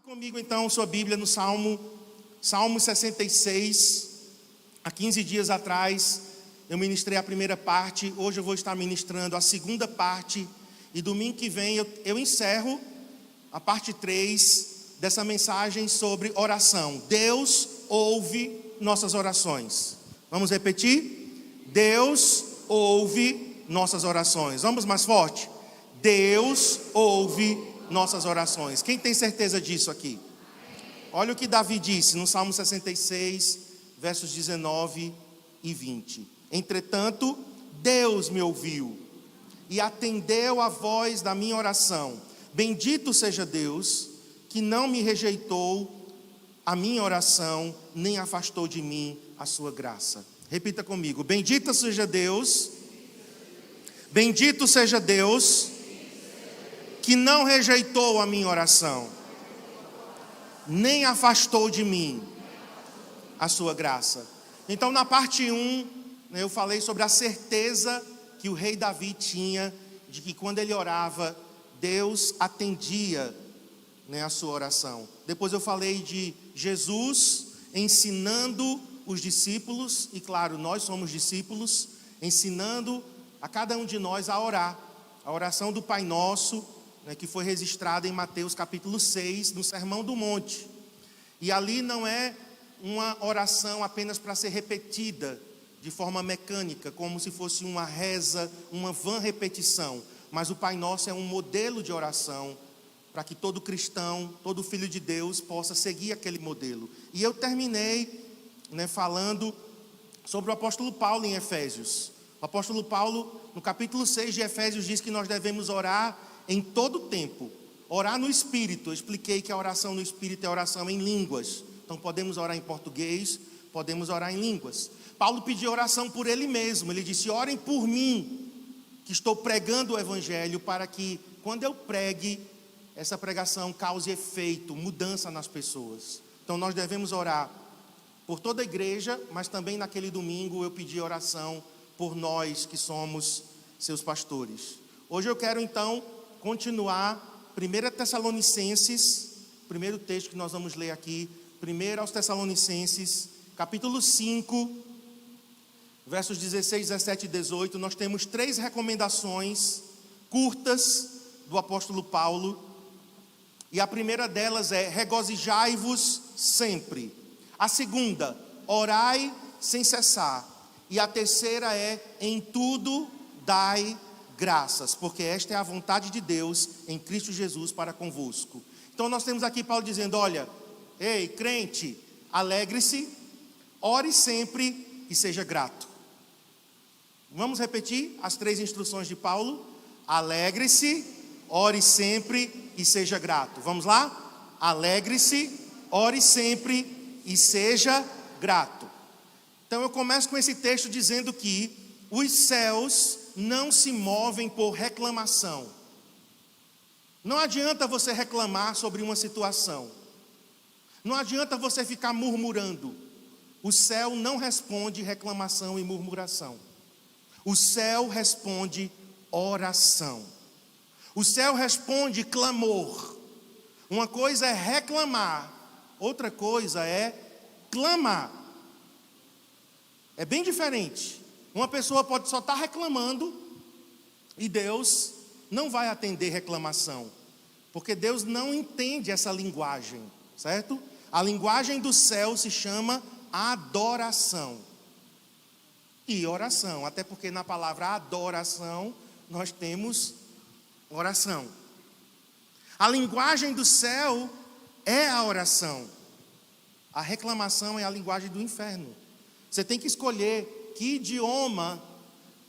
Comigo então sua Bíblia no Salmo 66. Há 15 dias atrás eu ministrei a primeira parte, hoje eu vou estar ministrando a segunda parte, e domingo que vem eu encerro a parte 3 dessa mensagem sobre oração. Deus ouve nossas orações. Vamos repetir? Deus ouve nossas orações. Vamos mais forte? Deus ouve nossas orações. Quem tem certeza disso aqui? Olha o que Davi disse no Salmo 66, versos 19 e 20. Entretanto, Deus me ouviu e atendeu a voz da minha oração. Bendito seja Deus, que não me rejeitou a minha oração, nem afastou de mim a sua graça. Repita comigo: bendito seja Deus, bendito seja Deus, que não rejeitou a minha oração, nem afastou de mim a sua graça. Então, na parte 1, eu falei sobre a certeza que o rei Davi tinha de que quando ele orava, Deus atendia, a sua oração. Depois eu falei de Jesus ensinando os discípulos, e claro, nós somos discípulos, ensinando a cada um de nós a orar. A oração do Pai Nosso, que foi registrada em Mateus capítulo 6, no Sermão do Monte. E ali não é uma oração apenas para ser repetida de forma mecânica, como se fosse uma reza, uma vã repetição. Mas o Pai Nosso é um modelo de oração para que todo cristão, todo filho de Deus possa seguir aquele modelo. E eu terminei falando sobre o apóstolo Paulo em Efésios. O apóstolo Paulo, no capítulo 6 de Efésios, diz que nós devemos orar em todo tempo, orar no Espírito. Eu expliquei que a oração no Espírito é oração em línguas. Então podemos orar em português, podemos orar em línguas. Paulo pediu oração por ele mesmo. Ele disse: orem por mim, que estou pregando o Evangelho, para que quando eu pregue, essa pregação cause efeito, mudança nas pessoas. Então nós devemos orar por toda a igreja, mas também naquele domingo eu pedi oração por nós que somos seus pastores. Hoje eu quero então continuar 1 Tessalonicenses, primeiro texto que nós vamos ler aqui, 1 aos Tessalonicenses, capítulo 5, versos 16, 17 e 18. Nós temos 3 recomendações curtas do apóstolo Paulo, e a primeira delas é: regozijai-vos sempre. A segunda, orai sem cessar. E a terceira é: em tudo dai graças, porque esta é a vontade de Deus em Cristo Jesus para convosco. Então nós temos aqui Paulo dizendo: olha, ei, crente, alegre-se, ore sempre e seja grato. Vamos repetir as 3 instruções de Paulo? Alegre-se, ore sempre e seja grato. Vamos lá? Alegre-se, ore sempre e seja grato. Então eu começo com esse texto dizendo que os céus não se movem por reclamação. Não adianta você reclamar sobre uma situação. Não adianta você ficar murmurando. O céu não responde reclamação e murmuração. O céu responde oração. O céu responde clamor. Uma coisa é reclamar, outra coisa é clamar. É bem diferente. Uma pessoa pode só estar reclamando e Deus não vai atender reclamação, porque Deus não entende essa linguagem, certo? A linguagem do céu se chama adoração e oração, até porque na palavra adoração nós temos oração. A linguagem do céu é a oração. A reclamação é a linguagem do inferno. Você tem que escolher que idioma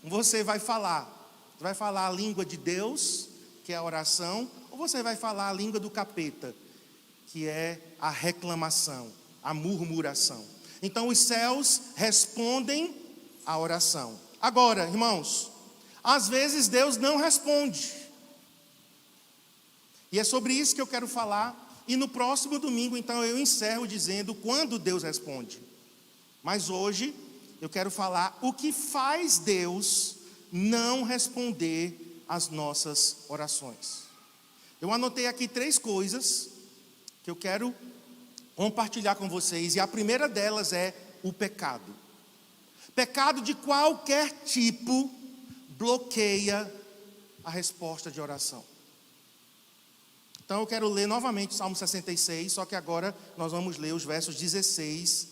você vai falar. Você vai falar a língua de Deus, que é a oração, ou você vai falar a língua do capeta, que é a reclamação, a murmuração. Então os céus respondem à oração. Agora, irmãos, às vezes Deus não responde. E é sobre isso que eu quero falar. E no próximo domingo, então, eu encerro dizendo quando Deus responde. Mas hoje eu quero falar o que faz Deus não responder às nossas orações. Eu anotei aqui 3 coisas que eu quero compartilhar com vocês, e a primeira delas é o pecado. Pecado de qualquer tipo bloqueia a resposta de oração. Então eu quero ler novamente o Salmo 66, só que agora nós vamos ler os versos 16,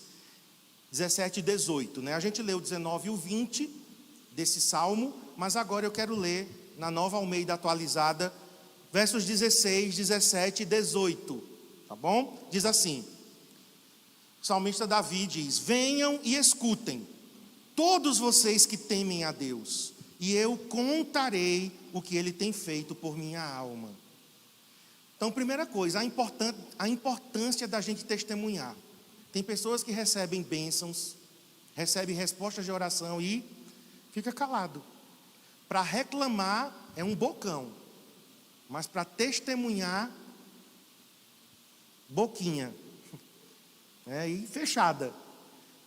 17 e 18, né? A gente leu o 19 e o 20 desse Salmo, mas agora eu quero ler na Nova Almeida atualizada, versos 16, 17 e 18, tá bom? Diz assim, o salmista Davi diz: venham e escutem, todos vocês que temem a Deus, e eu contarei o que Ele tem feito por minha alma. Então, primeira coisa, a importância da gente testemunhar. Tem pessoas que recebem bênçãos, recebem respostas de oração e fica calado. Para reclamar é um bocão, mas para testemunhar, boquinha, e fechada.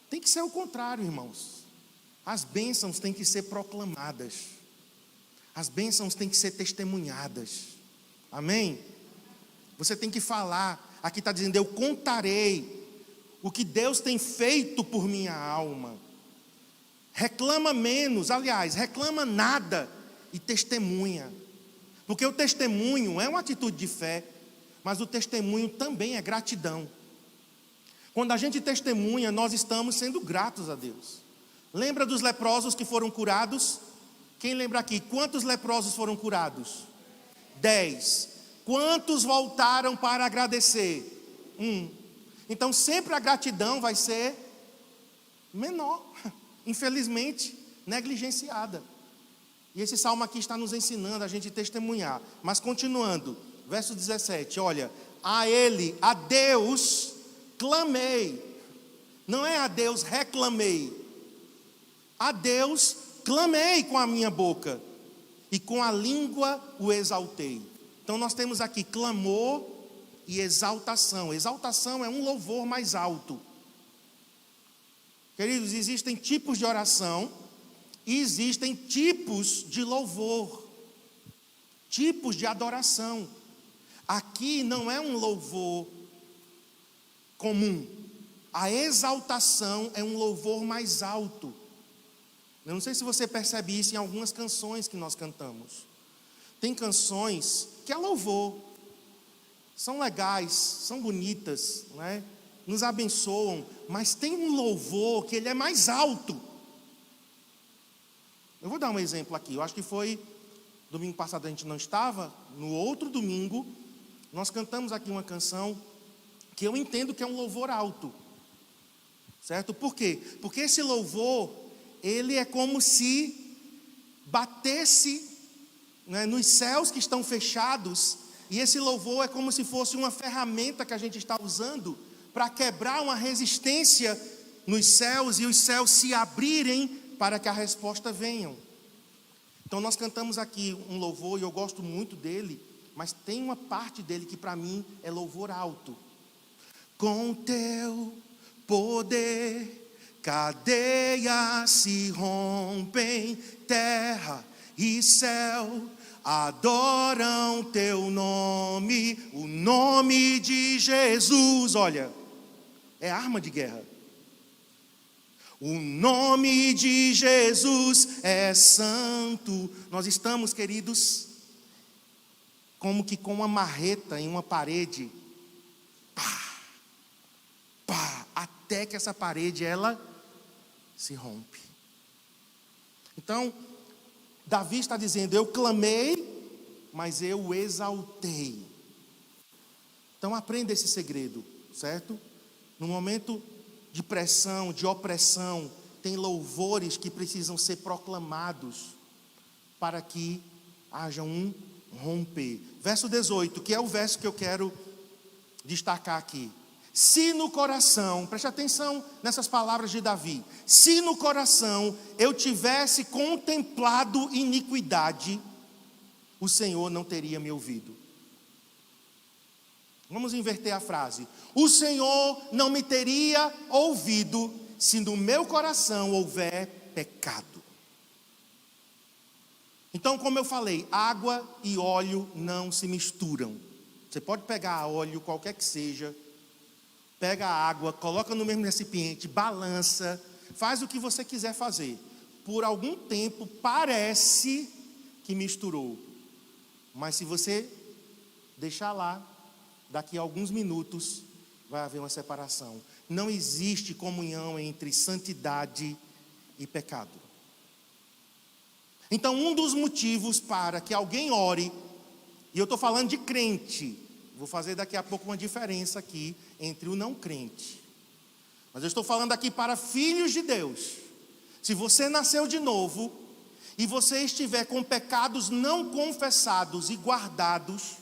Tem que ser o contrário, irmãos. As bênçãos têm que ser proclamadas, as bênçãos têm que ser testemunhadas, amém? Você tem que falar, aqui está dizendo, eu contarei o que Deus tem feito por minha alma. Reclama menos, aliás, reclama nada e testemunha, porque o testemunho é uma atitude de fé, mas o testemunho também é gratidão. Quando a gente testemunha, nós estamos sendo gratos a Deus. Lembra dos leprosos que foram curados? Quem lembra aqui? Quantos leprosos foram curados? 10. Quantos voltaram para agradecer? 1. Então sempre a gratidão vai ser menor, infelizmente, negligenciada. E esse salmo aqui está nos ensinando a gente testemunhar. Mas continuando, verso 17, olha, a Ele, a Deus, clamei. Não é a Deus reclamei. A Deus clamei com a minha boca, e com a língua o exaltei. Então nós temos aqui clamor e exaltação. Exaltação é um louvor mais alto. Queridos, existem tipos de oração e existem tipos de louvor, tipos de adoração. Aqui não é um louvor comum. A exaltação é um louvor mais alto. Eu não sei se você percebe isso em algumas canções que nós cantamos. Tem canções que é louvor, são legais, são bonitas, né? Nos abençoam, mas tem um louvor que ele é mais alto. Eu vou dar um exemplo aqui, eu acho que foi domingo passado, a gente não estava, no outro domingo, nós cantamos aqui uma canção que eu entendo que é um louvor alto, certo? Por quê? Porque esse louvor, ele é como se batesse, né, nos céus que estão fechados, e esse louvor é como se fosse uma ferramenta que a gente está usando para quebrar uma resistência nos céus, e os céus se abrirem para que a resposta venha. Então nós cantamos aqui um louvor, e eu gosto muito dele, mas tem uma parte dele que para mim é louvor alto. Com teu poder, cadeias se rompem, terra e céu adoram teu nome, o nome de Jesus. Olha, é arma de guerra. O nome de Jesus é santo. Nós estamos, queridos, como que com uma marreta em uma parede, pá, pá, até que essa parede ela se rompe. Então, Davi está dizendo, eu clamei, mas eu o exaltei. Então aprenda esse segredo, certo? No momento de pressão, de opressão, tem louvores que precisam ser proclamados para que haja um romper. Verso 18, que é o verso que eu quero destacar aqui. Se no coração, preste atenção nessas palavras de Davi, se no coração eu tivesse contemplado iniquidade, o Senhor não teria me ouvido. Vamos inverter a frase. O Senhor não me teria ouvido se no meu coração houver pecado. Então, como eu falei, água e óleo não se misturam. Você pode pegar óleo, qualquer que seja, pega a água, coloca no mesmo recipiente, balança, faz o que você quiser fazer. Por algum tempo parece que misturou, mas se você deixar lá, daqui a alguns minutos vai haver uma separação. Não existe comunhão entre santidade e pecado. Então, um dos motivos para que alguém ore, e eu estou falando de crente, vou fazer daqui a pouco uma diferença aqui entre o não crente, mas eu estou falando aqui para filhos de Deus. Se você nasceu de novo e você estiver com pecados não confessados e guardados,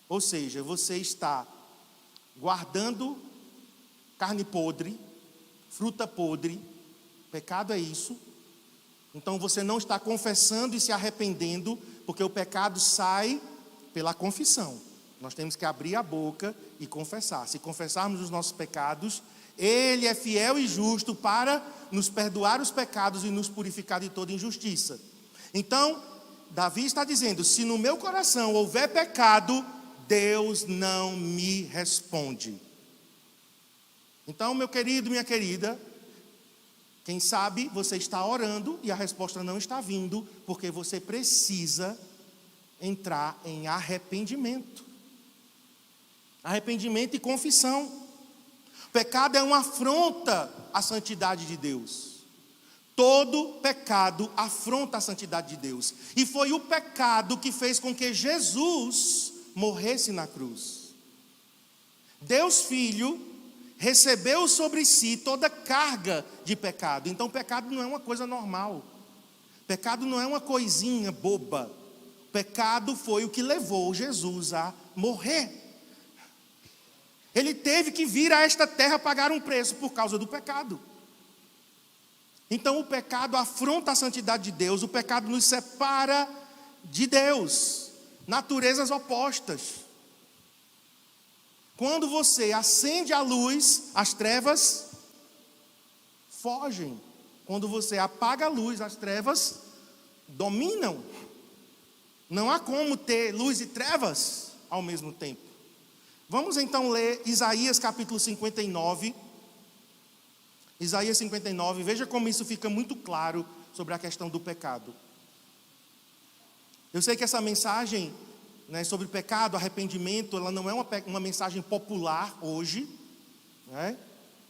ou seja, você está guardando carne podre, fruta podre, pecado é isso. Então você não está confessando e se arrependendo, porque o pecado sai pela confissão. Nós temos que abrir a boca e confessar. Se confessarmos os nossos pecados, Ele é fiel e justo para nos perdoar os pecados e nos purificar de toda injustiça. Então, Davi está dizendo: se no meu coração houver pecado, Deus não me responde. Então, meu querido, minha querida, quem sabe você está orando e a resposta não está vindo, porque você precisa entrar em arrependimento. Arrependimento e confissão. Pecado é uma afronta à santidade de Deus. Todo pecado afronta a santidade de Deus. E foi o pecado que fez com que Jesus morresse na cruz. Deus Filho recebeu sobre si toda a carga de pecado. Então pecado não é uma coisa normal. Pecado não é uma coisinha boba. Pecado foi o que levou Jesus a morrer. Ele teve que vir a esta terra pagar um preço por causa do pecado. Então o pecado afronta a santidade de Deus. O pecado nos separa de Deus. Naturezas opostas. Quando você acende a luz, as trevas fogem. Quando você apaga a luz, as trevas dominam. Não há como ter luz e trevas ao mesmo tempo. Vamos então ler Isaías capítulo 59. Isaías 59, veja como isso fica muito claro sobre a questão do pecado. Eu sei que essa mensagem, né, sobre pecado, arrependimento, ela não é uma mensagem popular hoje, né?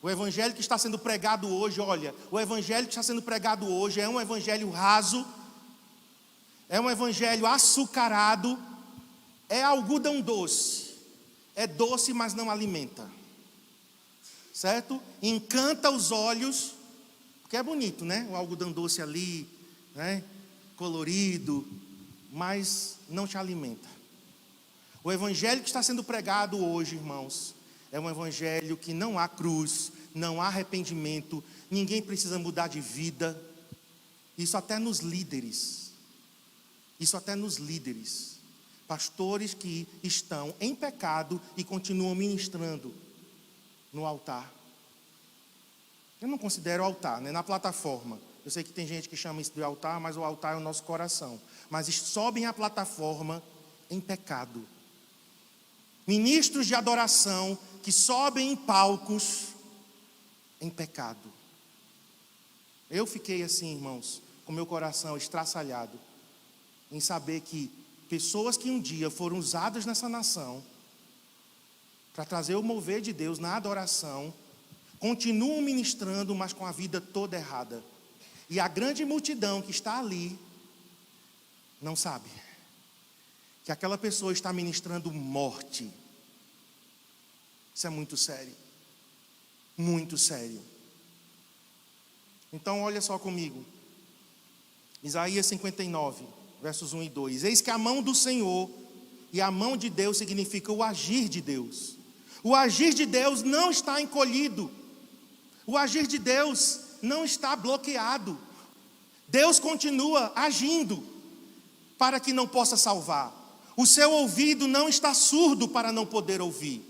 O evangelho que está sendo pregado hoje, olha, o evangelho que está sendo pregado hoje é um evangelho raso, é um evangelho açucarado, é algodão doce, é doce, mas não alimenta, certo? Encanta os olhos, porque é bonito, né? O algodão doce ali, né? Colorido, mas não te alimenta. O evangelho que está sendo pregado hoje, irmãos, é um evangelho que não há cruz, não há arrependimento, ninguém precisa mudar de vida. Isso até nos líderes. Pastores que estão em pecado e continuam ministrando no altar. Eu não considero altar, né? Na plataforma. Eu sei que tem gente que chama isso de altar, mas o altar é o nosso coração. Mas sobem a plataforma em pecado. Ministros de adoração que sobem em palcos em pecado. Eu fiquei assim, irmãos, com meu coração estraçalhado, em saber que pessoas que um dia foram usadas nessa nação para trazer o mover de Deus na adoração, continuam ministrando, mas com a vida toda errada. E a grande multidão que está ali não sabe que aquela pessoa está ministrando morte. Isso é muito sério. Muito sério. Então olha só comigo. Isaías 59, versos 1 e 2. Eis que a mão do Senhor, e a mão de Deus significa o agir de Deus. O agir de Deus não está encolhido. O agir de Deus não está bloqueado. Deus continua agindo para que não possa salvar. O seu ouvido não está surdo para não poder ouvir.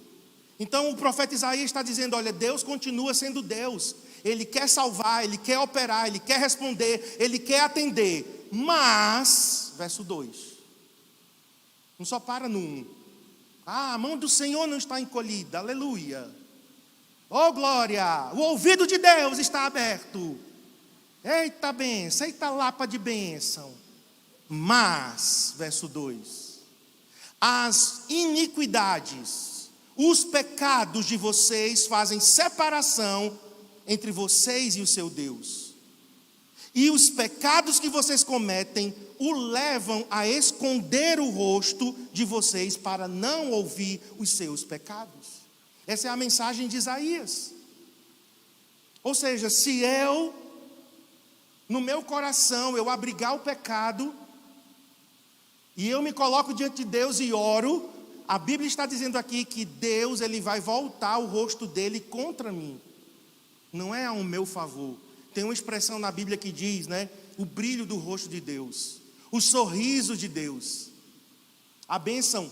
Então o profeta Isaías está dizendo, olha, Deus continua sendo Deus. Ele quer salvar, Ele quer operar, Ele quer responder, Ele quer atender. Mas, verso 2, não só para no 1. Ah, a mão do Senhor não está encolhida, aleluia. Oh glória, o ouvido de Deus está aberto. Eita bênção, eita lapa de bênção. Mas, verso 2, as iniquidades, os pecados de vocês fazem separação entre vocês e o seu Deus. E os pecados que vocês cometem o levam a esconder o rosto de vocês para não ouvir os seus pecados. Essa é a mensagem de Isaías. Ou seja, se eu, no meu coração, eu abrigar o pecado, e eu me coloco diante de Deus e oro, a Bíblia está dizendo aqui que Deus, Ele vai voltar o rosto dele contra mim. Não é ao meu favor. Tem uma expressão na Bíblia que diz, né? O brilho do rosto de Deus, o sorriso de Deus, a bênção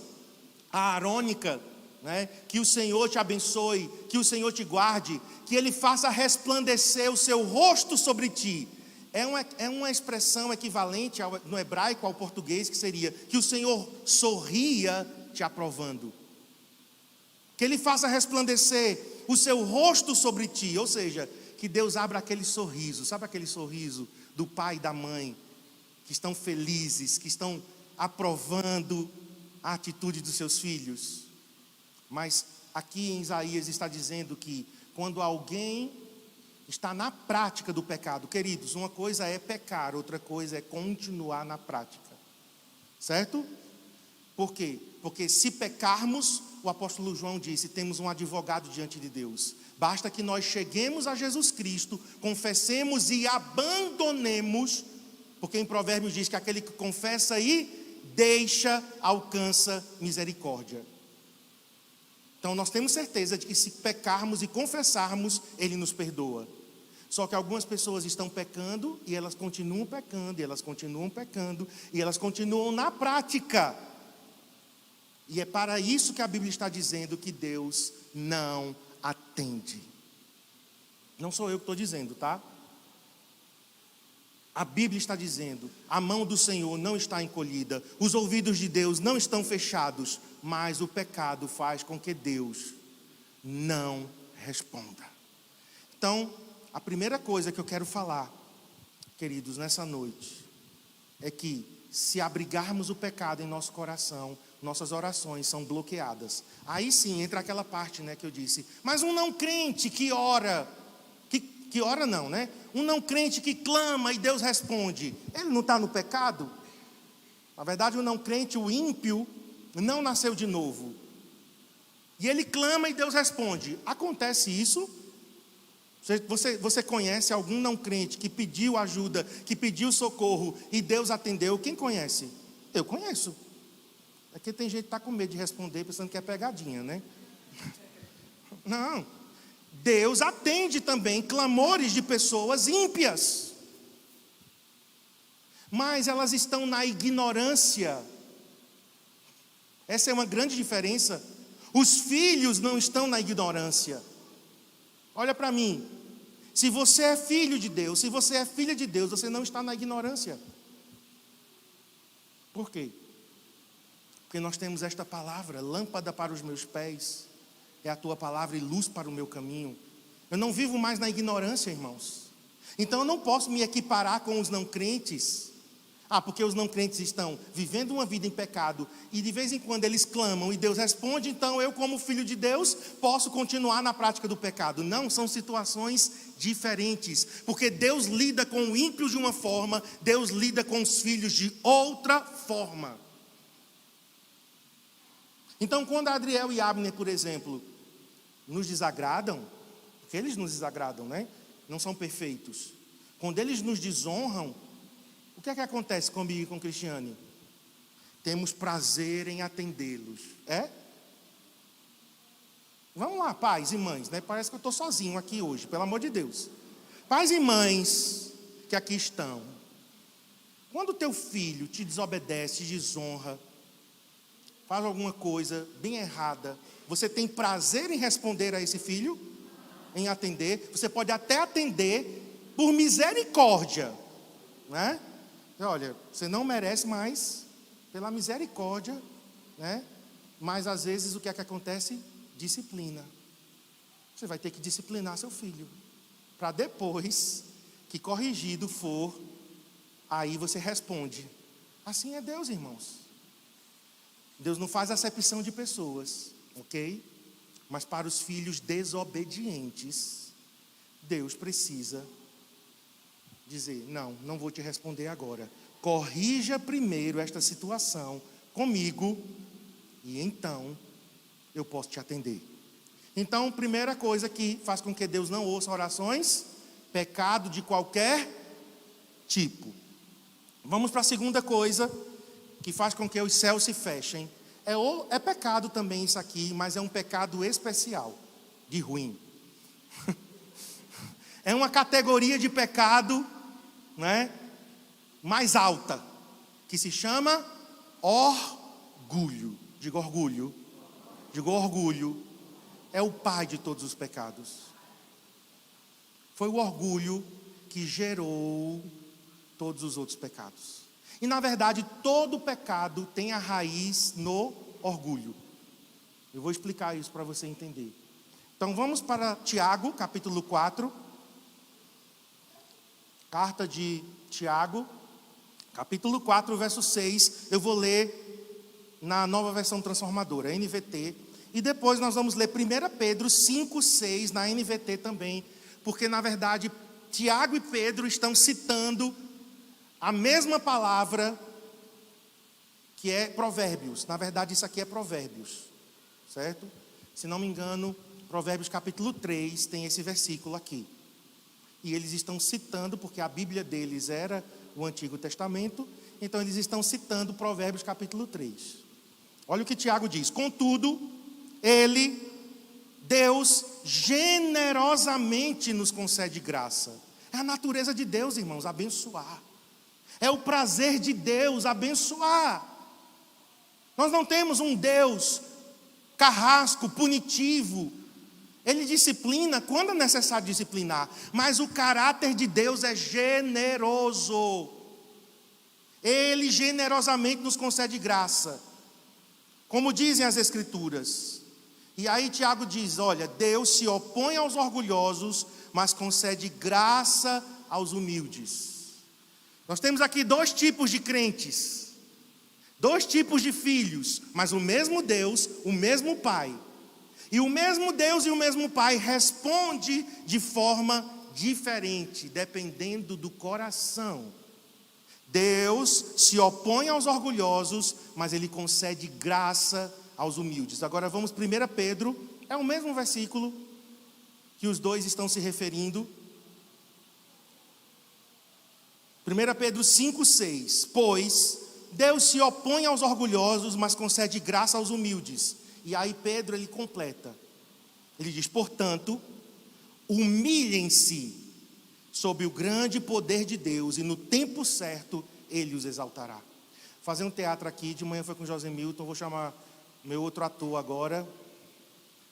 aarônica, né? Que o Senhor te abençoe, que o Senhor te guarde, que Ele faça resplandecer o seu rosto sobre ti. É uma expressão equivalente no hebraico ao português, que seria que o Senhor sorria te aprovando, que Ele faça resplandecer o seu rosto sobre ti, ou seja, que Deus abra aquele sorriso, sabe aquele sorriso do pai e da mãe, que estão felizes, que estão aprovando a atitude dos seus filhos. Mas aqui em Isaías está dizendo que quando alguém está na prática do pecado, queridos, uma coisa é pecar, outra coisa é continuar na prática, certo? Por quê? Porque se pecarmos, o apóstolo João disse, temos um advogado diante de Deus. Basta que nós cheguemos a Jesus Cristo, confessemos e abandonemos, porque em Provérbios diz que aquele que confessa e deixa, alcança misericórdia. Então nós temos certeza de que se pecarmos e confessarmos, Ele nos perdoa. Só que algumas pessoas estão pecando, e elas continuam pecando, e elas continuam pecando, e elas continuam na prática. E é para isso que a Bíblia está dizendo que Deus não atende. Não sou eu que estou dizendo, tá? A Bíblia está dizendo, a mão do Senhor não está encolhida, os ouvidos de Deus não estão fechados, mas o pecado faz com que Deus não responda. Então, a primeira coisa que eu quero falar, queridos, nessa noite, é que se abrigarmos o pecado em nosso coração, nossas orações são bloqueadas. Aí sim entra aquela parte, né, que eu disse, mas um não crente que ora, que ora não, né? Um não crente que clama e Deus responde, ele não está no pecado? Na verdade, o não crente, o ímpio, não nasceu de novo. E ele clama e Deus responde. Acontece isso? Você conhece algum não crente que pediu ajuda, que pediu socorro e Deus atendeu? Quem conhece? Eu conheço. É que tem gente que está com medo de responder, pensando que é pegadinha, né? Não. Deus atende também clamores de pessoas ímpias. Mas elas estão na ignorância. Essa é uma grande diferença. Os filhos não estão na ignorância. Olha para mim. Se você é filho de Deus, se você é filha de Deus, você não está na ignorância. Por quê? Porque nós temos esta palavra, lâmpada para os meus pés, é a tua palavra e luz para o meu caminho. Eu não vivo mais na ignorância, irmãos. Então eu não posso me equiparar com os não crentes. Porque os não crentes estão vivendo uma vida em pecado e de vez em quando eles clamam e Deus responde, então eu, como filho de Deus, posso continuar na prática do pecado. Não, são situações diferentes, porque Deus lida com o ímpio de uma forma, Deus lida com os filhos de outra forma. Então, quando Adriel e Abner, por exemplo, nos desagradam, porque eles nos desagradam, né? Não são perfeitos. Quando eles nos desonram, o que é que acontece comigo e com Cristiane? Temos prazer em atendê-los. É? Vamos lá, pais e mães, né? Parece que eu estou sozinho aqui hoje, pelo amor de Deus. Pais e mães que aqui estão. Quando o teu filho te desobedece, te desonra, faz alguma coisa bem errada, você tem prazer em responder a esse filho? Em atender? Você pode até atender por misericórdia, né? Olha, você não merece mais, pela misericórdia, né? Mas às vezes o que é que acontece? Disciplina. Você vai ter que disciplinar seu filho, para depois que corrigido for, aí você responde. Assim é Deus, irmãos. Deus não faz acepção de pessoas, ok? Mas para os filhos desobedientes, Deus precisa dizer: não vou te responder agora. Corrija primeiro esta situação comigo, e então eu posso te atender. Então, primeira coisa que faz com que Deus não ouça orações: pecado de qualquer tipo. Vamos para a segunda coisa que faz com que os céus se fechem. É pecado também isso aqui, mas é um pecado especial, de ruim. É uma categoria de pecado, né, mais alta, que se chama orgulho. Digo orgulho. Digo orgulho. É o pai de todos os pecados. Foi o orgulho que gerou todos os outros pecados. E na verdade, todo pecado tem a raiz no orgulho. Eu vou explicar isso para você entender. Então vamos para Tiago, capítulo 4. Carta de Tiago, capítulo 4, verso 6. Eu vou ler na Nova Versão Transformadora, NVT. E depois nós vamos ler 1 Pedro 5, 6, na NVT também. Porque na verdade, Tiago e Pedro estão citando a mesma palavra que é Provérbios. Na verdade, isso aqui é Provérbios, certo? Se não me engano, Provérbios capítulo 3 tem esse versículo aqui. E eles estão citando, porque a Bíblia deles era o Antigo Testamento, então eles estão citando Provérbios capítulo 3. Olha o que Tiago diz: contudo, Deus generosamente nos concede graça. É a natureza de Deus, irmãos, abençoar. É o prazer de Deus abençoar. Nós não temos um Deus carrasco, punitivo. Ele disciplina quando é necessário disciplinar, mas o caráter de Deus é generoso. Ele generosamente nos concede graça, como dizem as Escrituras. E aí Tiago diz: olha, Deus se opõe aos orgulhosos, mas concede graça aos humildes. Nós temos aqui dois tipos de crentes, dois tipos de filhos, mas o mesmo Deus, o mesmo Pai. E o mesmo Deus e o mesmo Pai responde de forma diferente, dependendo do coração. Deus se opõe aos orgulhosos, mas Ele concede graça aos humildes. Agora vamos 1 Pedro, é o mesmo versículo que os dois estão se referindo. 1 Pedro 5, 6. Pois Deus se opõe aos orgulhosos, mas concede graça aos humildes. E aí Pedro, ele completa. Ele diz: portanto, humilhem-se sob o grande poder de Deus, e no tempo certo Ele os exaltará. Fazer um teatro aqui, de manhã foi com José Milton, vou chamar meu outro ator agora,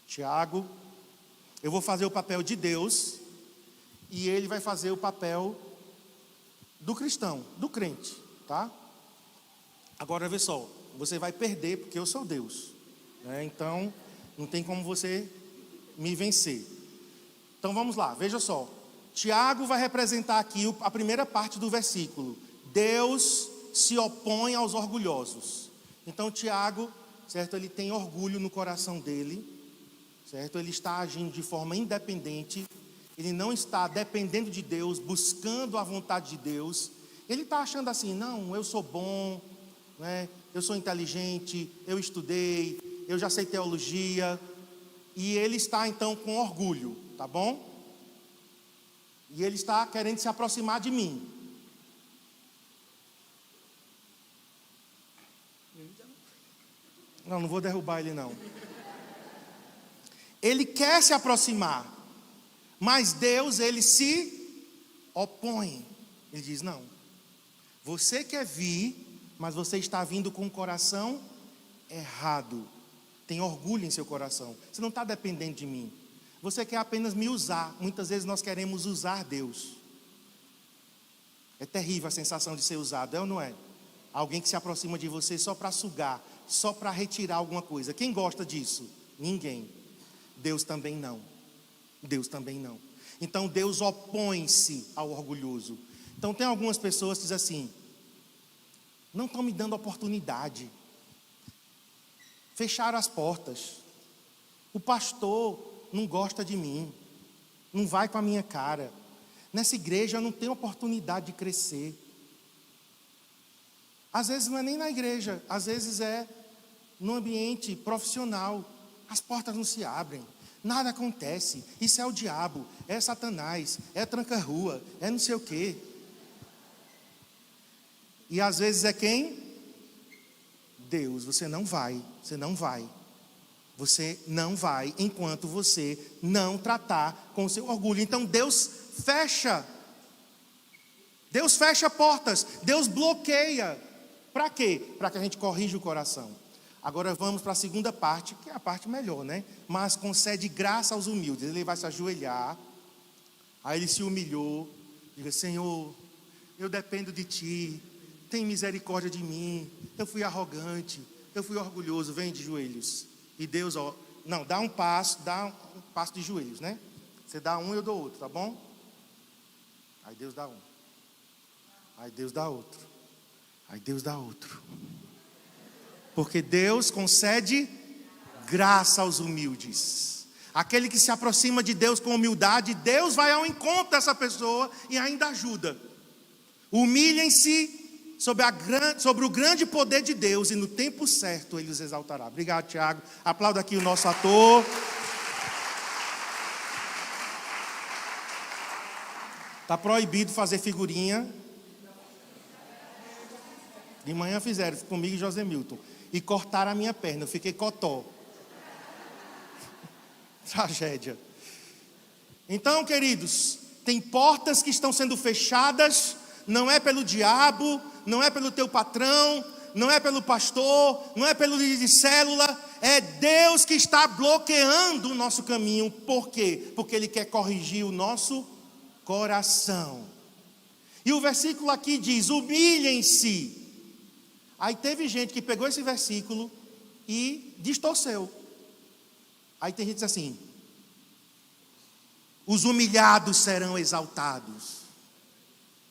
Tiago. Eu vou fazer o papel de Deus, e ele vai fazer o papel do cristão, do crente, tá? Agora vê só, você vai perder porque eu sou Deus, né? Então não tem como você me vencer. Então vamos lá, veja só. Tiago vai representar aqui a primeira parte do versículo. Deus se opõe aos orgulhosos. Então Tiago, certo, ele tem orgulho no coração dele, certo? Ele está agindo de forma independente. Ele não está dependendo de Deus, buscando a vontade de Deus. Ele está achando assim: não, eu sou bom, né? Eu sou inteligente, eu estudei, eu já sei teologia. E ele está então com orgulho, tá bom? E ele está querendo se aproximar de mim. Não vou derrubar ele não. Ele quer se aproximar, mas Deus, ele se opõe. Ele diz: não, você quer vir, mas você está vindo com o coração errado. Tem orgulho em seu coração. Você não está dependendo de mim. Você quer apenas me usar. Muitas vezes nós queremos usar Deus. É terrível a sensação de ser usado, é ou não é? Alguém que se aproxima de você só para sugar, só para retirar alguma coisa. Quem gosta disso? Ninguém. Deus também não. Deus também não. Então Deus opõe-se ao orgulhoso. Então tem algumas pessoas que dizem assim: não estão me dando oportunidade. Fecharam as portas. O pastor não gosta de mim. Não vai com a minha cara. Nessa igreja eu não tenho oportunidade de crescer. Às vezes não é nem na igreja, às vezes é no ambiente profissional. As portas não se abrem, nada acontece. Isso é o diabo, é Satanás, é tranca-rua, é não sei o quê. E às vezes é quem? Deus. Você não vai, você não vai. Você não vai enquanto você não tratar com o seu orgulho. Então Deus fecha portas, Deus bloqueia. Para quê? Para que a gente corrija o coração. Agora vamos para a segunda parte, que é a parte melhor, né? Mas concede graça aos humildes. Ele vai se ajoelhar, aí ele se humilhou, diga: Senhor, eu dependo de Ti, tem misericórdia de mim, eu fui arrogante, eu fui orgulhoso, vem de joelhos. E Deus, dá um passo de joelhos, né? Você dá um e eu dou outro, tá bom? Aí Deus dá um. Aí Deus dá outro. Aí Deus dá outro. Porque Deus concede graça aos humildes. Aquele que se aproxima de Deus com humildade, Deus vai ao encontro dessa pessoa e ainda ajuda. Humilhem-se sobre o grande poder de Deus, e no tempo certo Ele os exaltará. Obrigado, Tiago. Aplauda aqui o nosso ator. Está proibido fazer figurinha. De manhã fizeram comigo e José Milton. E cortaram a minha perna, eu fiquei cotó. Tragédia. Então, queridos, tem portas que estão sendo fechadas. Não é pelo diabo, não é pelo teu patrão, não é pelo pastor, não é pelo líder de célula. É Deus que está bloqueando o nosso caminho. Por quê? Porque Ele quer corrigir o nosso coração. E o versículo aqui diz: humilhem-se. Aí teve gente que pegou esse versículo e distorceu. Aí tem gente que diz assim: os humilhados serão exaltados.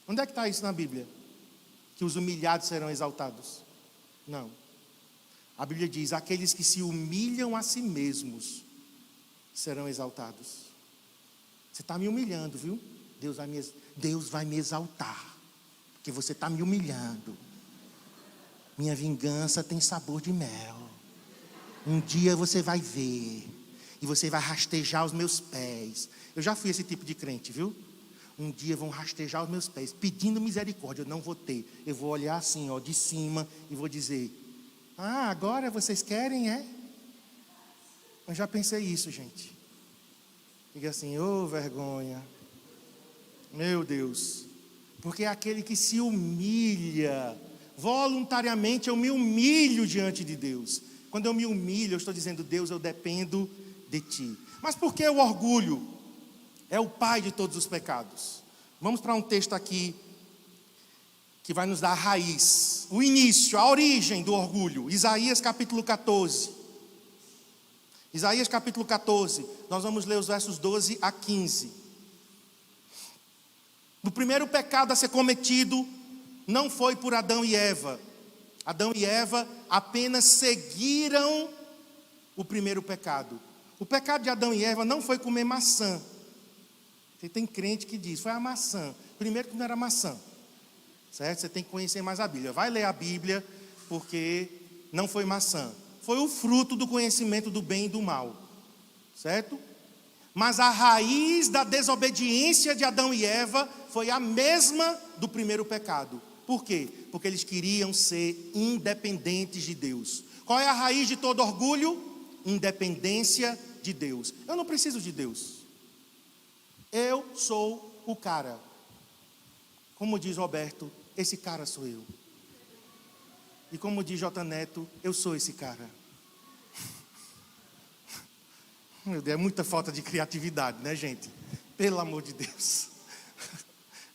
Onde é que está isso na Bíblia? Que os humilhados serão exaltados? Não. A Bíblia diz: aqueles que se humilham a si mesmos serão exaltados. Você está me humilhando, viu? Deus vai me exaltar, porque você está me humilhando. Minha vingança tem sabor de mel. Um dia você vai ver, e você vai rastejar os meus pés. Eu já fui esse tipo de crente, viu? Um dia vão rastejar os meus pés, pedindo misericórdia. Eu não vou ter. Eu vou olhar assim, de cima, e vou dizer: ah, agora vocês querem, é? Eu já pensei isso, gente. Diga assim: ô vergonha. Meu Deus. Porque é aquele que se humilha. Voluntariamente eu me humilho diante de Deus. Quando eu me humilho, eu estou dizendo: Deus, eu dependo de Ti. Mas por que o orgulho é o pai de todos os pecados? Vamos para um texto aqui que vai nos dar a raiz, o início, a origem do orgulho. Isaías capítulo 14. Isaías capítulo 14, nós vamos ler os versos 12 a 15. O primeiro pecado a ser cometido não foi por Adão e Eva. Adão e Eva apenas seguiram o primeiro pecado. O pecado de Adão e Eva não foi comer maçã. Tem crente que diz: foi a maçã. Primeiro que não era maçã, certo? Você tem que conhecer mais a Bíblia. Vai ler a Bíblia, porque não foi maçã. Foi o fruto do conhecimento do bem e do mal, certo? Mas a raiz da desobediência de Adão e Eva foi a mesma do primeiro pecado. Por quê? Porque eles queriam ser independentes de Deus. Qual é a raiz de todo orgulho? Independência de Deus. Eu não preciso de Deus. Eu sou o cara. Como diz Roberto, esse cara sou eu. E como diz J. Neto, eu sou esse cara. Meu Deus, é muita falta de criatividade, né, gente? Pelo amor de Deus.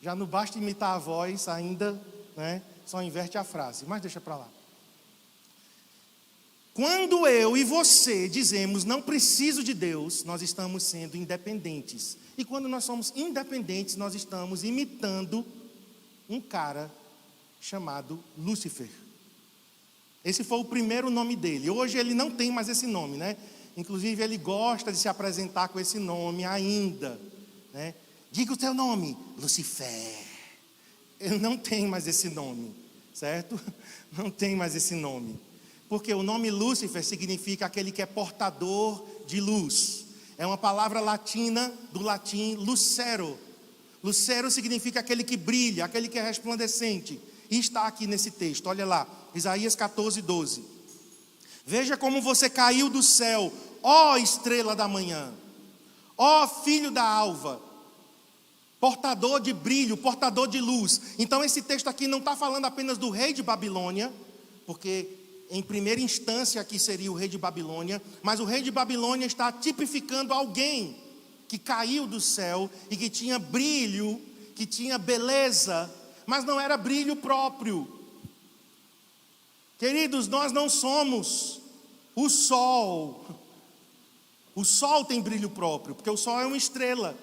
Já não basta imitar a voz ainda, né? Só inverte a frase, mas deixa para lá. Quando eu e você dizemos não preciso de Deus, nós estamos sendo independentes. E quando nós somos independentes, nós estamos imitando um cara chamado Lúcifer. Esse foi o primeiro nome dele. Hoje ele não tem mais esse nome, né? Inclusive ele gosta de se apresentar com esse nome ainda, né? Diga o teu nome, Lucifer. Ele não tem mais esse nome, certo? Não tem mais esse nome. Porque o nome Lúcifer significa aquele que é portador de luz. É uma palavra latina, do latim lucero. Lucero significa aquele que brilha, aquele que é resplandecente. E está aqui nesse texto, olha lá, Isaías 14, 12. Veja como você caiu do céu, ó estrela da manhã, ó filho da alva, portador de brilho, portador de luz. Então esse texto aqui não está falando apenas do rei de Babilônia, porque em primeira instância aqui seria o rei de Babilônia, mas o rei de Babilônia está tipificando alguém que caiu do céu e que tinha brilho, que tinha beleza, mas não era brilho próprio. Queridos, nós não somos o sol. O sol tem brilho próprio, porque o sol é uma estrela.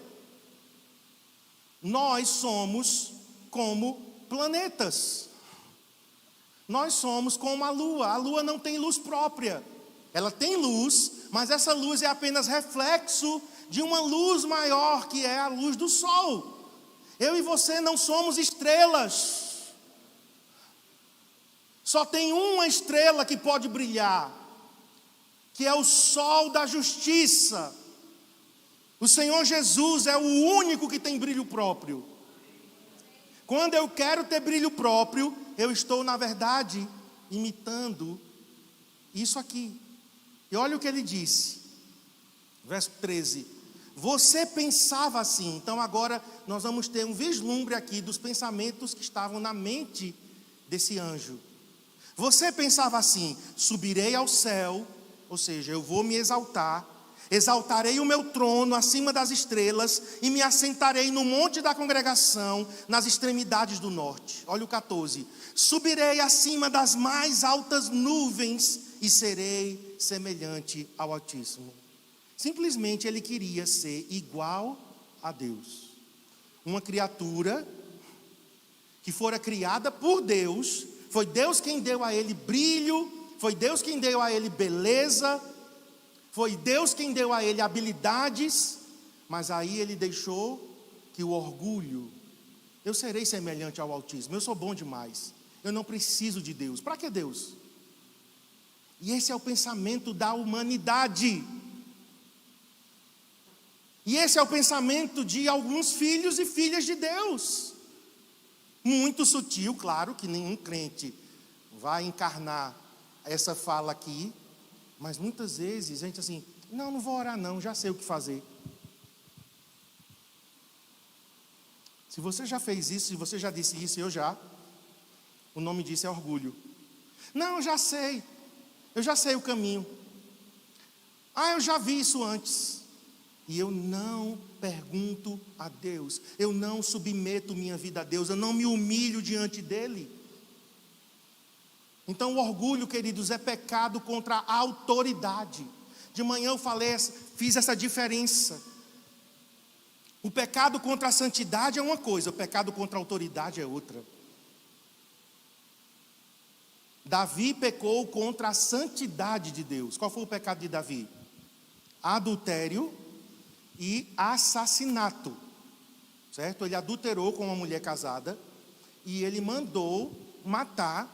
Nós somos como planetas. Nós somos como a lua. A lua não tem luz própria. Ela tem luz, mas essa luz é apenas reflexo de uma luz maior, que é a luz do sol. Eu e você não somos estrelas. Só tem uma estrela que pode brilhar, que é o sol da justiça. O Senhor Jesus é o único que tem brilho próprio. Quando eu quero ter brilho próprio, eu estou, na verdade, imitando isso aqui. E olha o que ele disse, verso 13. Você pensava assim. Então agora nós vamos ter um vislumbre aqui dos pensamentos que estavam na mente desse anjo. Você pensava assim: subirei ao céu, ou seja, eu vou me exaltar, exaltarei o meu trono acima das estrelas e me assentarei no monte da congregação, nas extremidades do norte. Olha o 14. Subirei acima das mais altas nuvens e serei semelhante ao Altíssimo. Simplesmente ele queria ser igual a Deus. Uma criatura que fora criada por Deus. Foi Deus quem deu a ele brilho, foi Deus quem deu a ele beleza, foi Deus quem deu a ele habilidades, mas aí ele deixou que o orgulho: eu serei semelhante ao Altíssimo, eu sou bom demais, eu não preciso de Deus. Para que Deus? E esse é o pensamento da humanidade. E esse é o pensamento de alguns filhos e filhas de Deus. Muito sutil, claro que nenhum crente vai encarnar essa fala aqui, mas muitas vezes a gente assim: não vou orar não, já sei o que fazer. Se você já fez isso, se você já disse isso, eu já, o nome disso é orgulho. Não, eu já sei o caminho. Eu já vi isso antes. E eu não pergunto a Deus, eu não submeto minha vida a Deus, eu não me humilho diante dEle. Então o orgulho, queridos, é pecado contra a autoridade. De manhã eu fiz essa diferença. O pecado contra a santidade é uma coisa, o pecado contra a autoridade é outra. Davi pecou contra a santidade de Deus. Qual foi o pecado de Davi? Adultério e assassinato, certo? Ele adulterou com uma mulher casada e ele mandou matar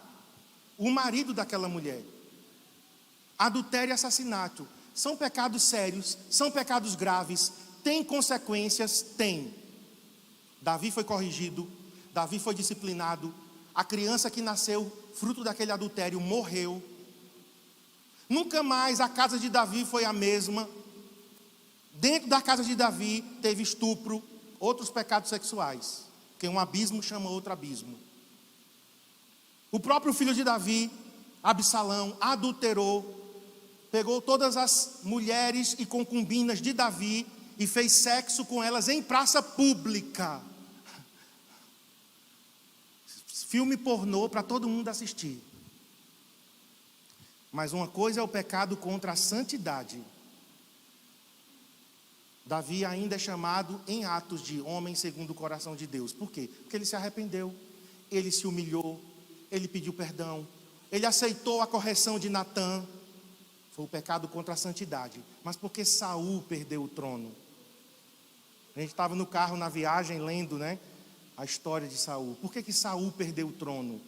o marido daquela mulher. Adultério e assassinato são pecados sérios, são pecados graves, têm consequências? Tem. Davi foi corrigido, Davi foi disciplinado, a criança que nasceu fruto daquele adultério morreu. Nunca mais a casa de Davi foi a mesma. Dentro da casa de Davi teve estupro, outros pecados sexuais, porque um abismo chama outro abismo. O próprio filho de Davi, Absalão, adulterou, pegou todas as mulheres e concubinas de Davi e fez sexo com elas em praça pública. Filme pornô para todo mundo assistir. Mas uma coisa é o pecado contra a santidade. Davi ainda é chamado em Atos de homem segundo o coração de Deus. Por quê? Porque ele se arrependeu, ele se humilhou, ele pediu perdão, ele aceitou a correção de Natã. Foi o pecado contra a santidade. Mas porque Saul perdeu o trono? A gente estava no carro na viagem lendo, a história de Saul. Por que Saul perdeu o trono?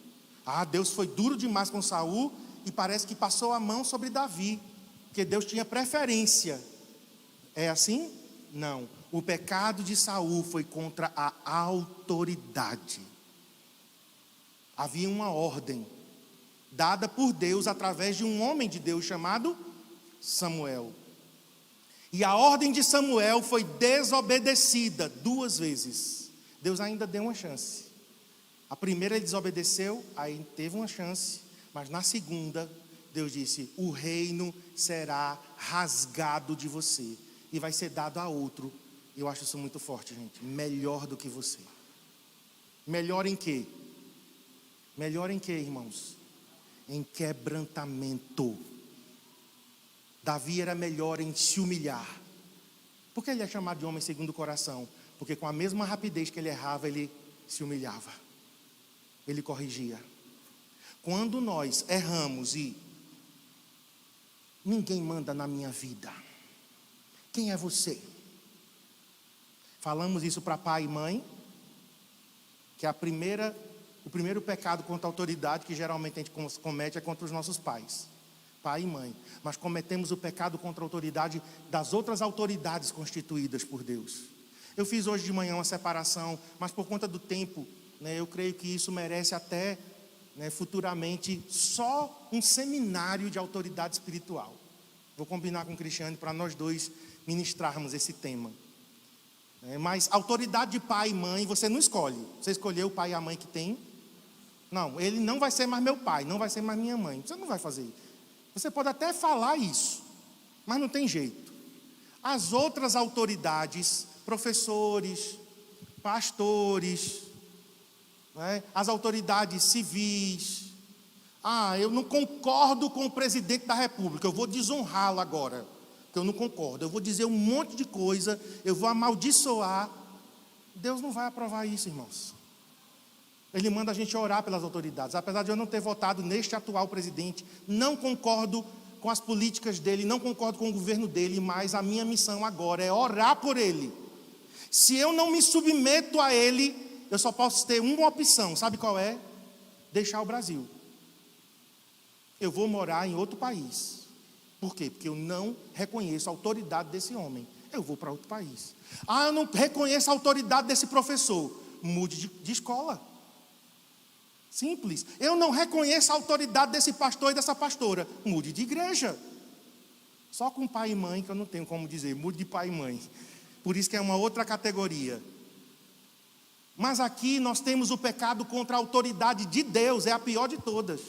Deus foi duro demais com Saul e parece que passou a mão sobre Davi, porque Deus tinha preferência. É assim? Não. O pecado de Saul foi contra a autoridade. Havia uma ordem dada por Deus através de um homem de Deus chamado Samuel. E a ordem de Samuel foi desobedecida 2 vezes. Deus ainda deu uma chance. A primeira ele desobedeceu, aí teve uma chance, mas na segunda Deus disse: o reino será rasgado de você e vai ser dado a outro. Eu acho isso muito forte, gente. Melhor do que você. Melhor em quê? Melhor em quê, irmãos? Em quebrantamento. Davi era melhor em se humilhar. Por que ele é chamado de homem segundo o coração? Porque com a mesma rapidez que ele errava, ele se humilhava, ele corrigia. Quando nós erramos e ninguém manda na minha vida, quem é você? Falamos isso para pai e mãe, que o primeiro pecado contra a autoridade que geralmente a gente comete é contra os nossos pais, pai e mãe. Mas cometemos o pecado contra a autoridade das outras autoridades constituídas por Deus. Eu fiz hoje de manhã uma separação, mas por conta do tempo, eu creio que isso merece até, futuramente, só um seminário de autoridade espiritual. Vou combinar com o Cristiano para nós dois ministrarmos esse tema. Mas autoridade de pai e mãe, você não escolhe. Você escolheu o pai e a mãe que tem? Não, ele não vai ser mais meu pai, não vai ser mais minha mãe. Você não vai fazer isso. Você pode até falar isso, mas não tem jeito. As outras autoridades, professores, pastores, as autoridades civis. Eu não concordo com o presidente da república, eu vou desonrá-lo agora, porque eu não concordo. Eu vou dizer um monte de coisa, eu vou amaldiçoar. Deus não vai aprovar isso, irmãos. Ele manda a gente orar pelas autoridades. Apesar de eu não ter votado neste atual presidente, não concordo com as políticas dele, não concordo com o governo dele, mas a minha missão agora é orar por ele. Se eu não me submeto a ele, eu só posso ter uma opção, sabe qual é? Deixar o Brasil. Eu vou morar em outro país. Por quê? Porque eu não reconheço a autoridade desse homem. Eu vou para outro país. Eu não reconheço a autoridade desse professor. Mude de escola. Simples. Eu não reconheço a autoridade desse pastor e dessa pastora. Mude de igreja. Só com pai e mãe que eu não tenho como dizer. Mude de pai e mãe. Por isso que é uma outra categoria. Mas aqui nós temos o pecado contra a autoridade de Deus. É a pior de todas.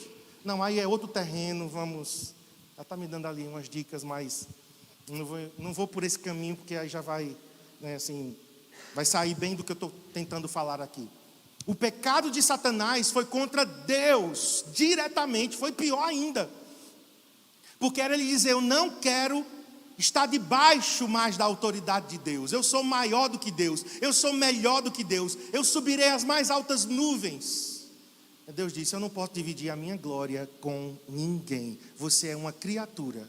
Não, aí é outro terreno. Vamos... Já está me dando ali umas dicas, mas não vou por esse caminho, porque aí já vai, vai sair bem do que eu estou tentando falar aqui. O pecado de Satanás foi contra Deus, diretamente, foi pior ainda. Porque era ele dizer: eu não quero estar debaixo mais da autoridade de Deus. Eu sou maior do que Deus, eu sou melhor do que Deus, eu subirei às mais altas nuvens. Deus disse: eu não posso dividir a minha glória com ninguém. Você é uma criatura,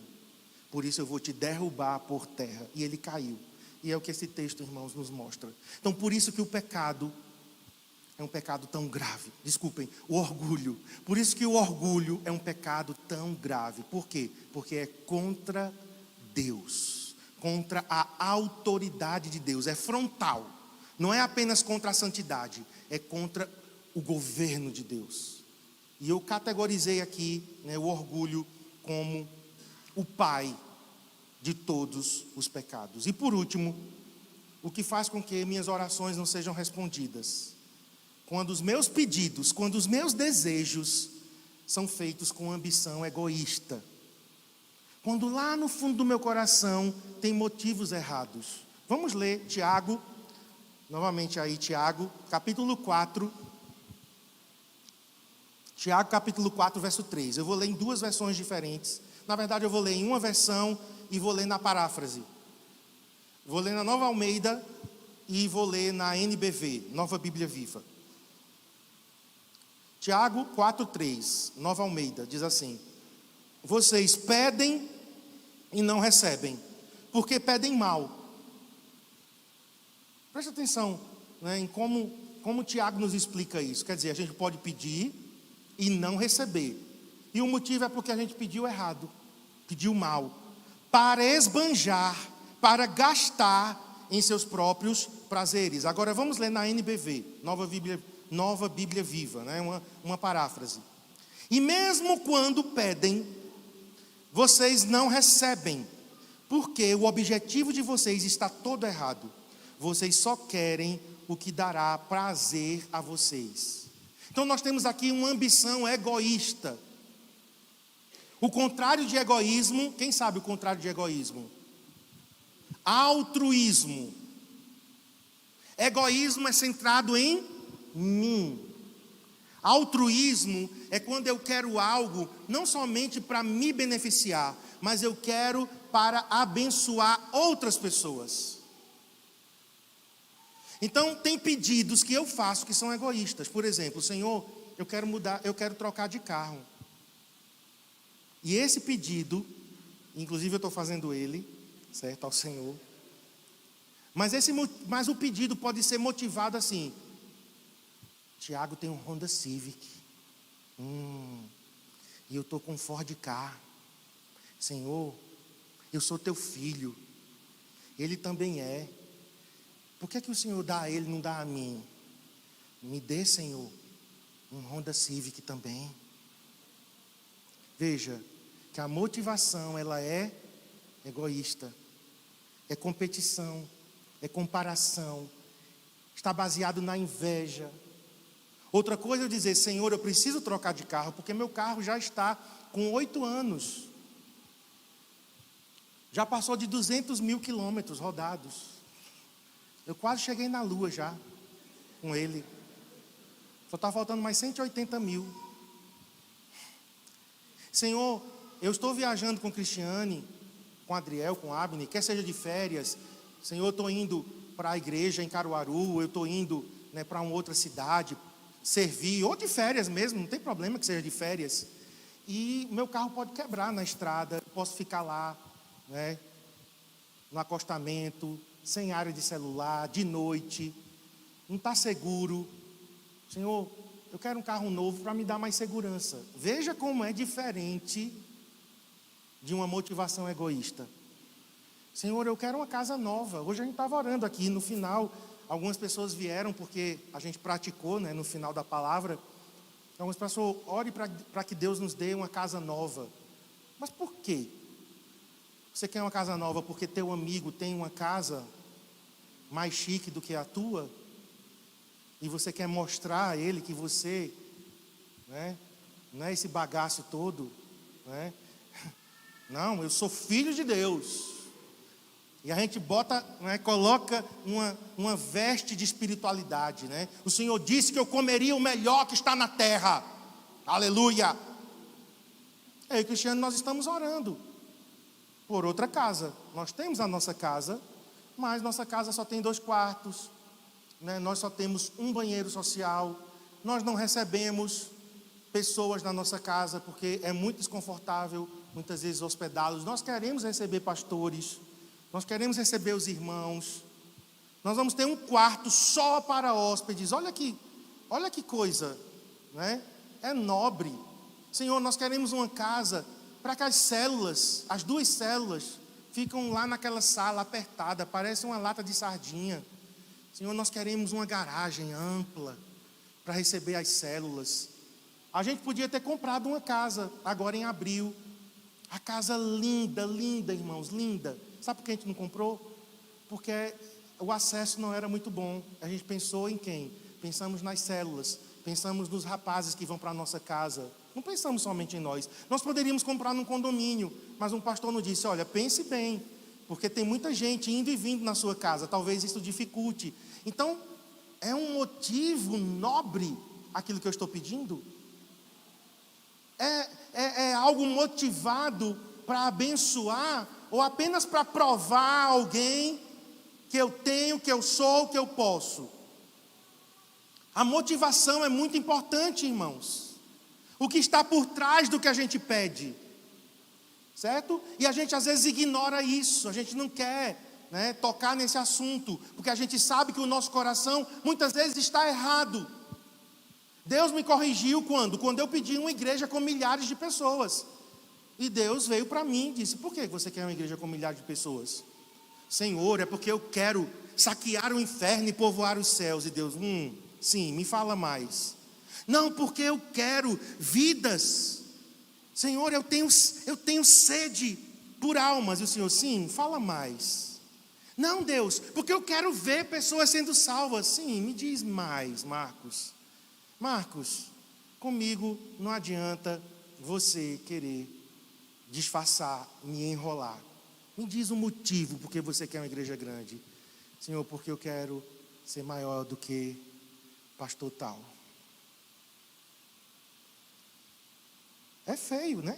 por isso eu vou te derrubar por terra. E ele caiu. E é o que esse texto, irmãos, nos mostra. Então, por isso que o pecado é um pecado tão grave. Desculpem, o orgulho. Por isso que o orgulho é um pecado tão grave. Por quê? Porque é contra Deus, contra a autoridade de Deus. É frontal. Não é apenas contra a santidade, é contra o governo de Deus. E eu categorizei aqui, o orgulho como o pai de todos os pecados. E por último, o que faz com que minhas orações não sejam respondidas? Quando os meus pedidos, quando os meus desejos são feitos com ambição egoísta. Quando lá no fundo do meu coração tem motivos errados. Vamos ler Tiago, novamente aí Tiago, capítulo 4. Tiago capítulo 4, verso 3. Eu vou ler em duas versões diferentes. Na verdade, eu vou ler em uma versão e vou ler na paráfrase. Vou ler na Nova Almeida e vou ler na NBV, Nova Bíblia Viva. Tiago 4, 3, Nova Almeida, diz assim: vocês pedem e não recebem, porque pedem mal. Preste atenção, né, em como Tiago nos explica isso. Quer dizer, a gente pode pedir e não receber. E o motivo é porque a gente pediu errado, pediu mal, para esbanjar, para gastar em seus próprios prazeres. Agora vamos ler na NBV, Nova Bíblia Viva, né? uma paráfrase. E mesmo quando pedem, vocês não recebem, porque o objetivo de vocês está todo errado. Vocês só querem o que dará prazer a vocês. Então nós temos aqui uma ambição egoísta. O contrário de egoísmo, quem sabe o contrário de egoísmo? Altruísmo. Egoísmo é centrado em mim. Altruísmo é quando eu quero algo não somente para me beneficiar, mas eu quero para abençoar outras pessoas. Então tem pedidos que eu faço que são egoístas. Por exemplo, Senhor, eu quero mudar, eu quero trocar de carro. E esse pedido, inclusive eu estou fazendo ele, certo, ao Senhor. Mas o pedido pode ser motivado assim: Tiago tem um Honda Civic, e eu estou com um Ford Ka. Senhor, eu sou teu filho, ele também é. Por que o Senhor dá a ele e não dá a mim? Me dê, Senhor, um Honda Civic também. Veja que a motivação ela é egoísta, é competição, é comparação, está baseado na inveja. Outra coisa é eu dizer: Senhor, eu preciso trocar de carro, porque meu carro já está com 8 anos. Já passou de 200 mil quilômetros rodados. Eu quase cheguei na lua já, com ele. Só está faltando mais 180 mil. Senhor, eu estou viajando com Cristiane, com Adriel, com Abner, quer seja de férias. Senhor, eu estou indo para a igreja em Caruaru, eu estou indo, né, para uma outra cidade, servir, ou de férias mesmo, não tem problema que seja de férias. E meu carro pode quebrar na estrada, eu posso ficar lá, né, no acostamento, sem área de celular, de noite, não está seguro. Senhor, eu quero um carro novo para me dar mais segurança. Veja como é diferente de uma motivação egoísta. Senhor, eu quero uma casa nova. Hoje a gente estava orando aqui, no final, algumas pessoas vieram, porque a gente praticou, né, no final da palavra. Algumas pessoas, ore para que Deus nos dê uma casa nova. Mas por quê? Você quer uma casa nova porque teu amigo tem uma casa mais chique do que a tua? E você quer mostrar a ele que você, né, não é esse bagaço todo, né? Não, eu sou filho de Deus. E a gente bota, né, coloca uma veste de espiritualidade, né? O Senhor disse que eu comeria o melhor que está na terra. Aleluia. Ei, Cristiano, nós estamos orando por outra casa. Nós temos a nossa casa, mas nossa casa só tem 2 quartos, né? Nós só temos um banheiro social. Nós não recebemos pessoas na nossa casa porque é muito desconfortável muitas vezes hospedá-los. Nós queremos receber pastores, nós queremos receber os irmãos. Nós vamos ter um quarto só para hóspedes. Olha que coisa, né? É nobre. Senhor, nós queremos uma casa para que as células, as 2 células, ficam lá naquela sala apertada, parece uma lata de sardinha. Senhor, nós queremos uma garagem ampla para receber as células. A gente podia ter comprado uma casa agora em abril. A casa linda, linda, irmãos, linda. Sabe por que a gente não comprou? Porque o acesso não era muito bom. A gente pensou em quem? Pensamos nas células, pensamos nos rapazes que vão para a nossa casa. Não pensamos somente em nós. Nós poderíamos comprar num condomínio, mas um pastor nos disse: olha, pense bem, porque tem muita gente indo e vindo na sua casa, talvez isso dificulte. Então, é um motivo nobre aquilo que eu estou pedindo? É algo motivado para abençoar ou apenas para provar a alguém que eu tenho, que eu sou, que eu posso? A motivação é muito importante, irmãos. O que está por trás do que a gente pede, certo? E a gente às vezes ignora isso, a gente não quer, tocar nesse assunto, porque a gente sabe que o nosso coração muitas vezes está errado. Deus me corrigiu quando eu pedi uma igreja com milhares de pessoas. E Deus veio para mim e disse: por que você quer uma igreja com milhares de pessoas? Senhor, é porque eu quero saquear o inferno e povoar os céus. E Deus, sim, me fala mais. Não, porque eu quero vidas. Senhor, eu tenho sede por almas. E o Senhor, sim, fala mais. Não, Deus, porque eu quero ver pessoas sendo salvas. Sim, me diz mais, Marcos. Marcos, comigo não adianta você querer disfarçar, me enrolar. Me diz o motivo porque você quer uma igreja grande. Senhor, porque eu quero ser maior do que pastor tal. É feio, né?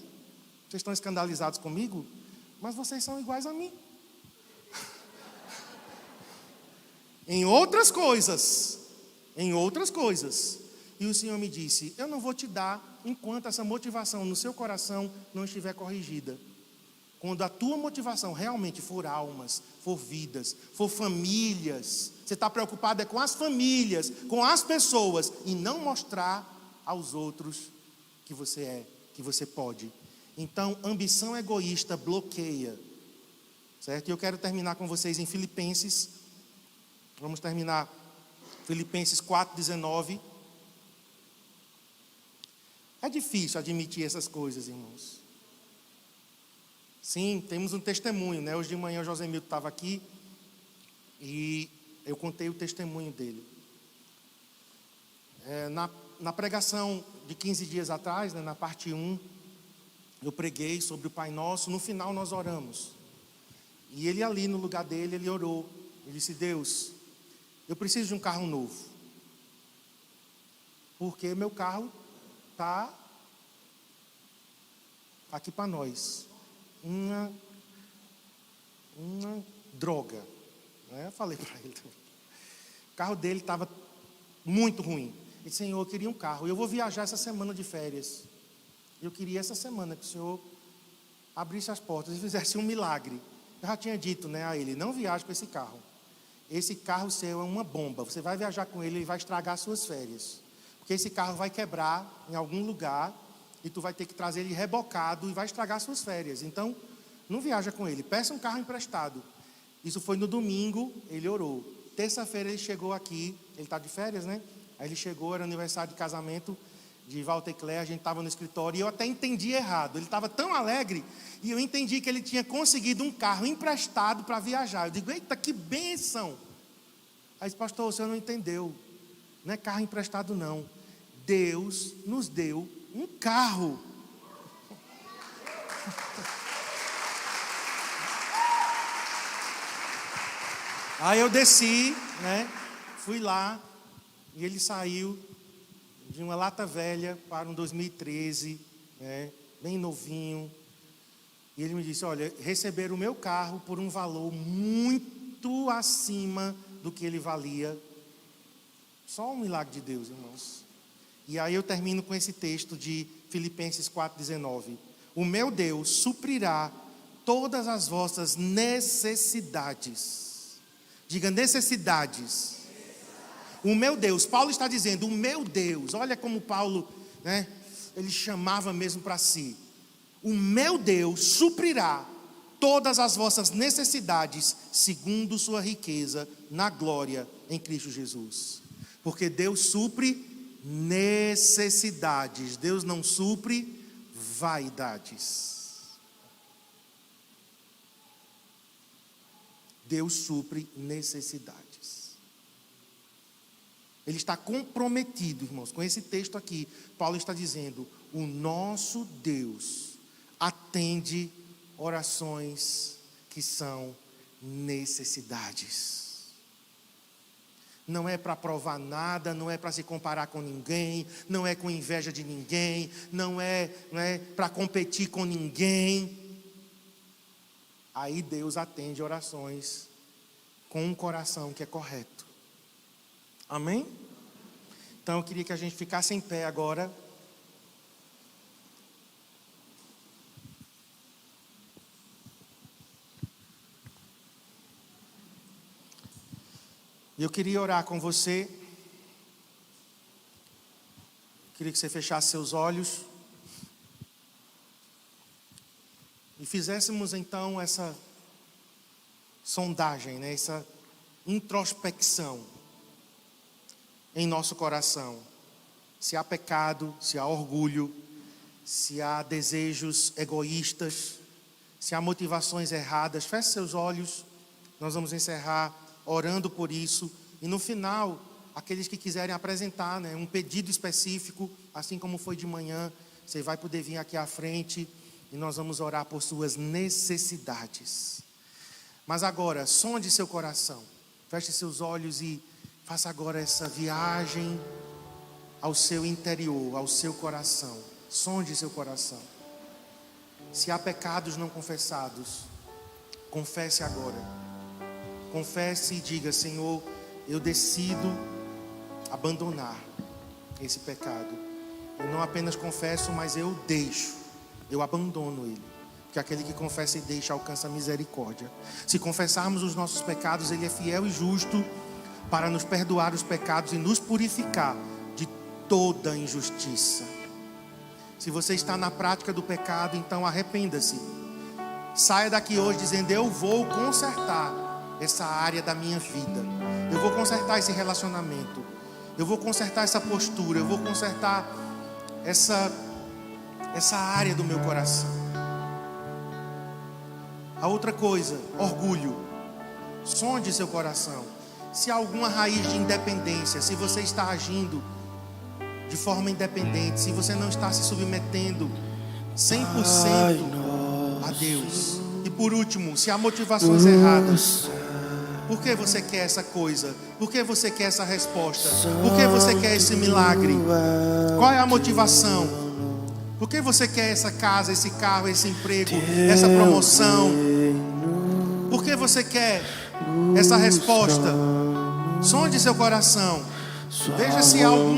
Vocês estão escandalizados comigo, mas vocês são iguais a mim. Em outras coisas. E o Senhor me disse: eu não vou te dar enquanto essa motivação no seu coração não estiver corrigida. Quando a tua motivação realmente for almas, for vidas, for famílias, você está preocupado com as famílias, com as pessoas, e não mostrar aos outros que você é, que você pode. Então, ambição egoísta bloqueia, certo? E eu quero terminar com vocês em Filipenses. Vamos terminar Filipenses 4:19. É difícil admitir essas coisas, irmãos. Sim, temos um testemunho, né? Hoje de manhã o José Milton estava aqui e eu contei o testemunho dele. Na pregação de 15 dias atrás, na parte 1, eu preguei sobre o Pai Nosso. No final nós oramos. E ele ali no lugar dele, ele orou. Ele disse: Deus, eu preciso de um carro novo. Porque meu carro está aqui para nós. Uma droga. Eu falei para ele. O carro dele estava muito ruim. Ele disse: Senhor, eu queria um carro. Eu vou viajar essa semana de férias. Eu queria essa semana que o Senhor abrisse as portas e fizesse um milagre. Eu já tinha dito, a ele: não viaje com esse carro. Esse carro seu é uma bomba. Você vai viajar com ele e vai estragar as suas férias. Porque esse carro vai quebrar em algum lugar e tu vai ter que trazer ele rebocado e vai estragar as suas férias. Então, não viaja com ele. Peça um carro emprestado. Isso foi no domingo, ele orou. Terça-feira ele chegou aqui, ele está de férias, né? Aí ele chegou, era aniversário de casamento de Walter e Claire, a gente estava no escritório e eu até entendi errado. Ele estava tão alegre e eu entendi que ele tinha conseguido um carro emprestado para viajar. Eu digo: eita, que bênção! Aí disse: pastor, o senhor não entendeu. Não é carro emprestado, não. Deus nos deu um carro. Aí eu desci, fui lá e ele saiu de uma lata velha para um 2013, bem novinho. E ele me disse: olha, receberam o meu carro por um valor muito acima do que ele valia. Só um milagre de Deus, irmãos. E aí eu termino com esse texto de Filipenses 4:19. O meu Deus suprirá todas as vossas necessidades. Diga: necessidades. O meu Deus, Paulo está dizendo, o meu Deus, olha como Paulo, ele chamava mesmo para si. O meu Deus suprirá todas as vossas necessidades, segundo sua riqueza, na glória em Cristo Jesus. Porque Deus supre necessidades, Deus não supre vaidades. Deus supre necessidades. Ele está comprometido, irmãos, com esse texto aqui. Paulo está dizendo: o nosso Deus atende orações que são necessidades. não é para provar nada, não é para se comparar com ninguém, não é com inveja de ninguém, não é para competir com ninguém. Aí Deus atende orações com um coração que é correto. Amém? Então eu queria que a gente ficasse em pé agora. E eu queria orar com você. Queria que você fechasse seus olhos. E fizéssemos então essa sondagem, essa introspecção em nosso coração. Se há pecado, se há orgulho, se há desejos egoístas, se há motivações erradas. Feche seus olhos. Nós vamos encerrar orando por isso. E no final, aqueles que quiserem apresentar um pedido específico, assim como foi de manhã, você vai poder vir aqui à frente e nós vamos orar por suas necessidades. Mas agora, sonde seu coração. Feche seus olhos e faça agora essa viagem ao seu interior, ao seu coração. Sonde seu coração. Se há pecados não confessados, confesse agora. Confesse e diga: Senhor, eu decido abandonar esse pecado. Eu não apenas confesso, mas eu deixo. Eu abandono ele. Porque aquele que confessa e deixa alcança a misericórdia. Se confessarmos os nossos pecados, ele é fiel e justo para nos perdoar os pecados e nos purificar de toda injustiça. Se você está na prática do pecado, então arrependa-se. Saia daqui hoje dizendo: eu vou consertar essa área da minha vida. Eu vou consertar esse relacionamento. Eu vou consertar essa postura. Eu vou consertar essa área do meu coração. A outra coisa, orgulho. Sonde seu coração. Se há alguma raiz de independência, se você está agindo de forma independente, se você não está se submetendo 100% a Deus. E por último, se há motivações erradas. Por que você quer essa coisa? Por que você quer essa resposta? Por que você quer esse milagre? Qual é a motivação? Por que você quer essa casa, esse carro, esse emprego, essa promoção? Por que você quer essa resposta? Sonde seu coração. Veja se há algum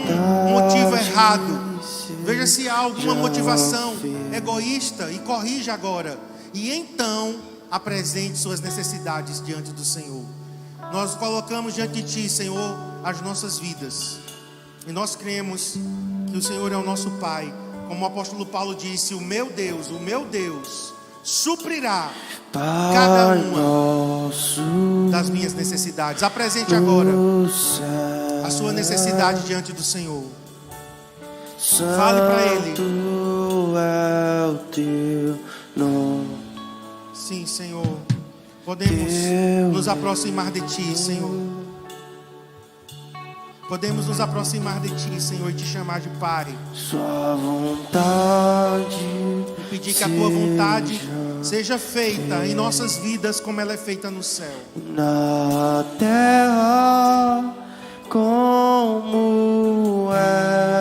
motivo errado. Veja se há alguma motivação egoísta e corrija agora. E então apresente suas necessidades diante do Senhor. Nós colocamos diante de Ti, Senhor, as nossas vidas. E nós cremos que o Senhor é o nosso Pai. Como o apóstolo Paulo disse: o meu Deus suprirá cada uma das minhas necessidades. Apresente agora a sua necessidade diante do Senhor. Fale para Ele. Sim, Senhor. Podemos nos aproximar de Ti, Senhor. Podemos nos aproximar de Ti, Senhor, e Te chamar de Pai. Sua vontade. E pedir que a Tua vontade seja feita em nossas vidas como ela é feita no céu. Na terra como é